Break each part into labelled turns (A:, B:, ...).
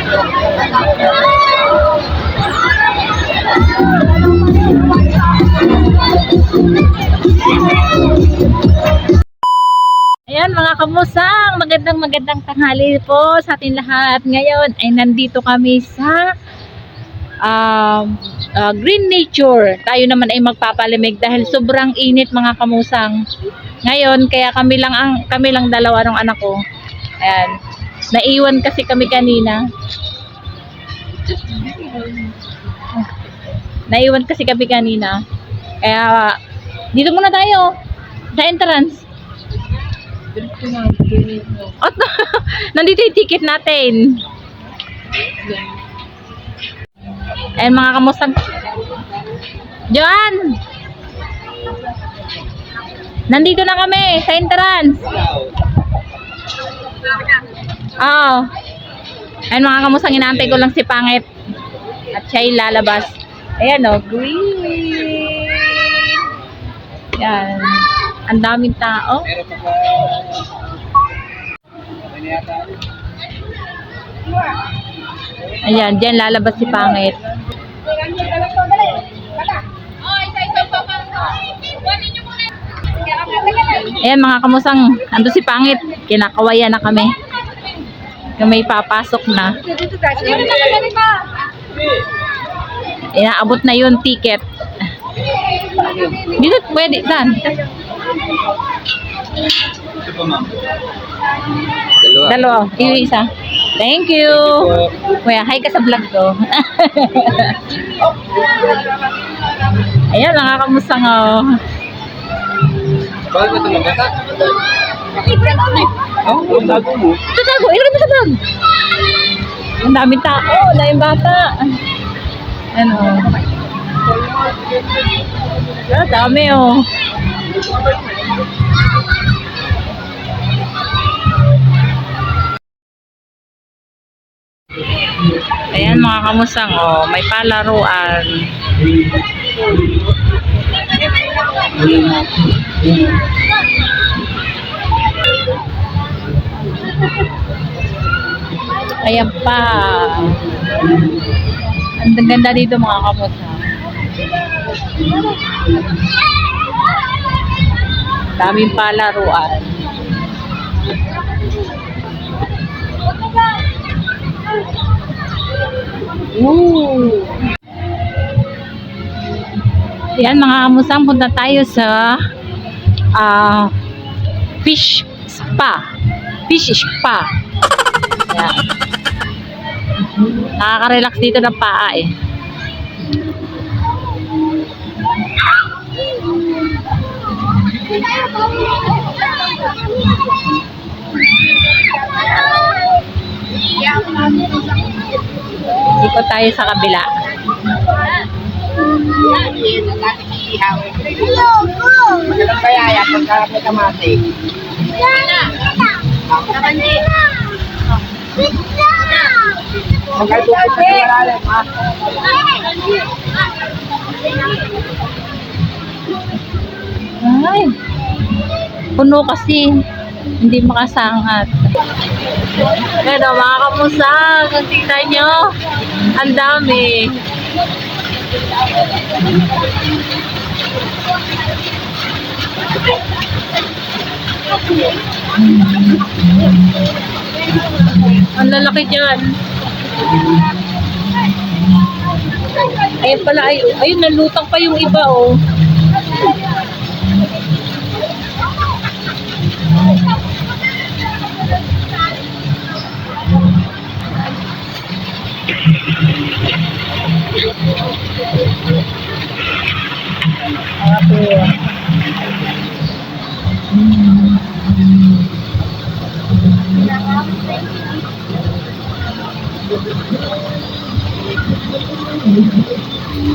A: Ayan mga kamusang, magandang tanghali po sa atin lahat. Ngayon ay nandito kami sa Green Nature. Tayo naman ay magpapalamig dahil sobrang init mga kamusang. Ngayon kaya kami lang dalawa ng anak ko. Ayan. Naiwan kasi kami kanina. Kaya dito muna tayo sa entrance. At nandito yung ticket natin. Ayan mga kamusang. John! Nandito na kami sa entrance. Oo. Ayan mga kamusang, inaantay ko lang si Pangit. At siya'y lalabas. Ayan o, green. Ayan. Ang daming tao. Ayan, dyan lalabas si Pangit. Ayan mga kamusang, ando si Pangit. Kinakawayan na kami. May papasok na. Inaabot na yung ticket. Dito pwede, saan? Dalawa. Yung isa. Thank you. Kuya, hi ka sa vlog ko. Ayan, nakakamusang oh.
B: Bakit ito magkata? Oo, ang bago mo.
A: Ito tago, ilagay mo sa vlog. Ang daming tao, daming bata. Ano? Dami oh. Ayan mga kamusang oh, may palaruan. Ayan pa. Ang ganda dito mga kamusang. Daming palaruan. Ooh. Yan mga kamusang, punta tayo sa fish spa. Yan. Nakaka-relax dito ng paa eh. Ikot tayo sa kabila.
B: Magandang kaya pagka may kamate.
A: Ay, puno kasi. Hindi makasangat. Pero mga kamusang, tingnan nyo. Ang dami. Ang lalaki dyan. Ayun pala, ayun, nalutang pa yung iba oh.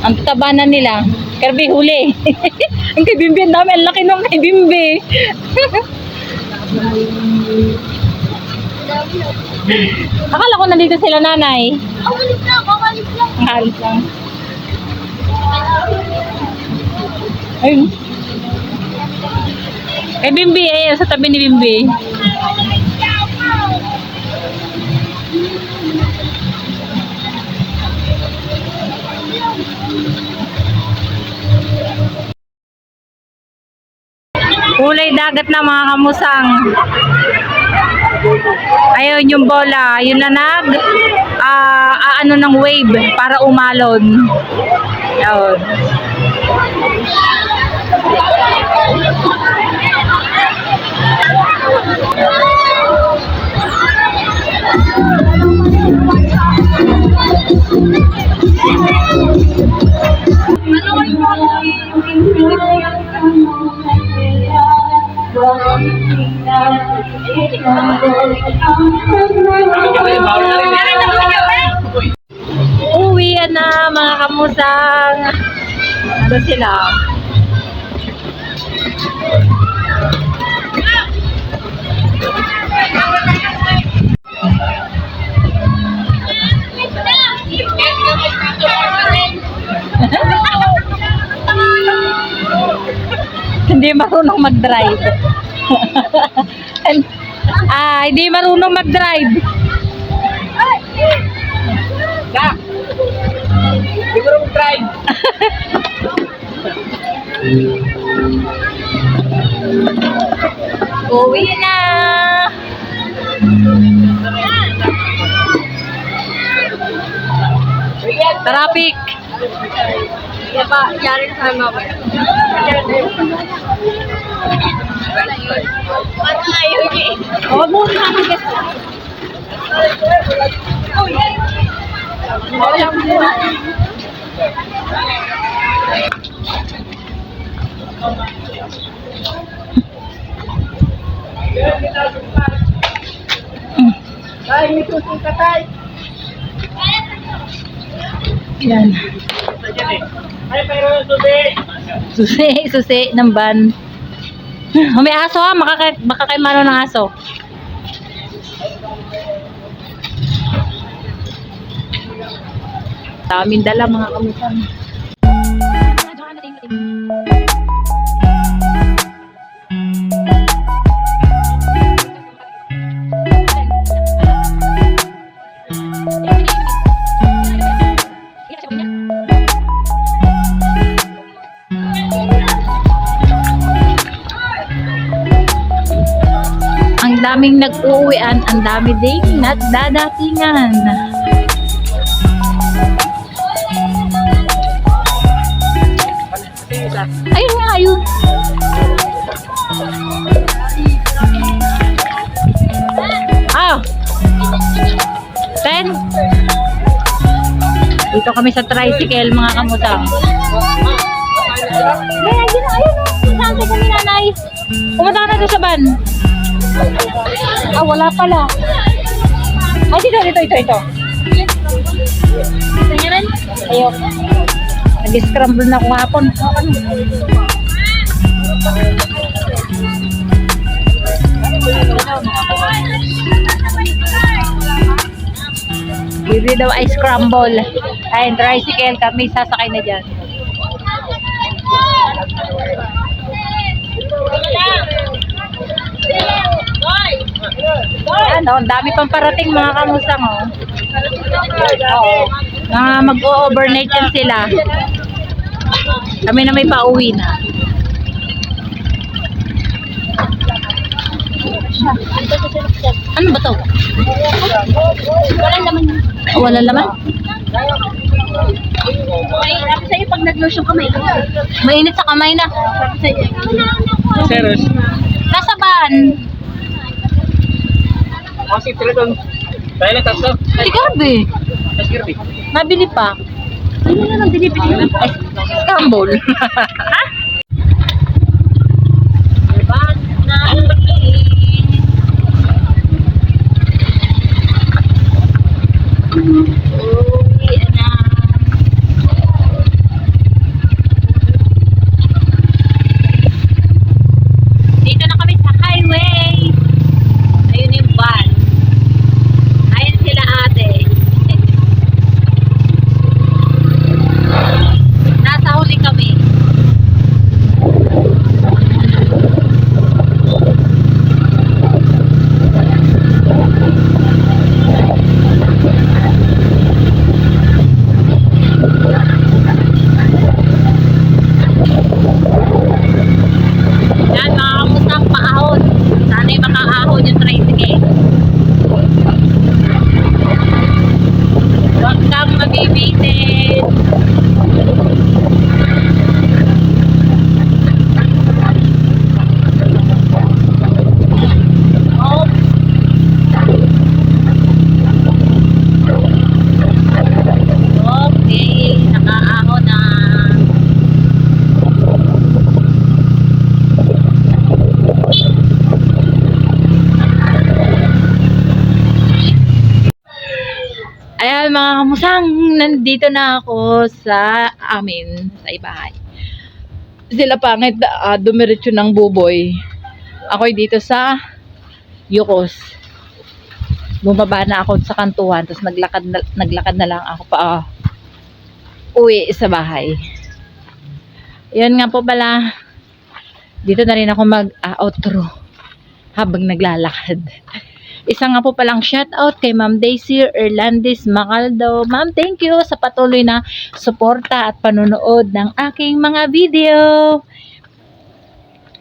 A: Ang taba na nila. Kirby huli. Ang kay Bimbi, ang dami. Ang laki nung kay Bimbi. Akala ko nandito sila nanay.
C: Awalis lang.
A: Ang halis lang. Ayun. Kay Bimbi, sa tabi ni Bimbi. Kulay dagat na mga kamusang. Ayun yung bola. Yun na ano ng wave para umalon. Ayun. Uwi na mga kamusang. Ano sila? Hindi marunong mag-drive. Hindi marunong mag-drive.
B: Hindi ko rin drive.
A: Uwi na. Traffic.
B: Kaya ba, yari sa mga ba? Ano ayaw niya eh?
A: Huwag mo na mag-guess.
B: Ay, may susi ka tayo.
A: Yan.
B: Ay, pero susi.
A: Susi ng van. May aso ha, baka kay mano ng aso. Daming dala mga kamusan. Ang daming nag-uuwian, ang dami ding nagdadatingan. Ayun nga, ayun. Ah! 10. Dito kami sa tricycle, mga kamutang. Ayun, ayun. Saan kami nanay? Pumunta ka na doon sa van. Ah, wala pala. Ay, ito. Ito niya rin? Ayun. Nag-scramble na ako hapon. Bibili daw ay scramble. Ayun, tricycle kami sasakay na dyan. Ano, ang dami pang parating mga kamusang, oh. Oo. Mag-o-overnight yan sila. Kami na may pauwi na. Ano ba to? Wala laman. Wala laman?
B: Sabi sa'yo pag nag-lotion ka,
A: Mainit sa kamay na.
B: sabi sa'yo.
C: Serious?
A: Nasa van.
C: Masih telepon. Saya nak tatlo.
A: Si Gabi.
C: Security.
A: Nabili pa.
B: Ano na lang binibili?
A: Ay, scramble. Ha? Dito na kami sa highway. Ayun yung van. Ayun sila ate. Nasa huli kami. Ayan mga kamusang, nandito na ako sa amin, sa ibahay. Sila pangit, dumiretso ng buboy. Ako'y dito sa Yukos. Bumaba na ako sa kantuhan, tapos naglakad na lang ako pa uwi sa bahay. Yan nga po pala, dito na rin ako mag-outro habang naglalakad. Isa nga po palang shoutout kay Ma'am Daisy Erlandis Macaldo. Ma'am, thank you sa patuloy na suporta at panonood ng aking mga video.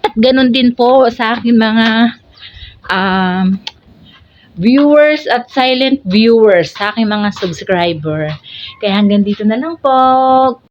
A: At ganun din po sa aking mga viewers at silent viewers, sa aking mga subscriber. Kaya hanggang dito na lang po.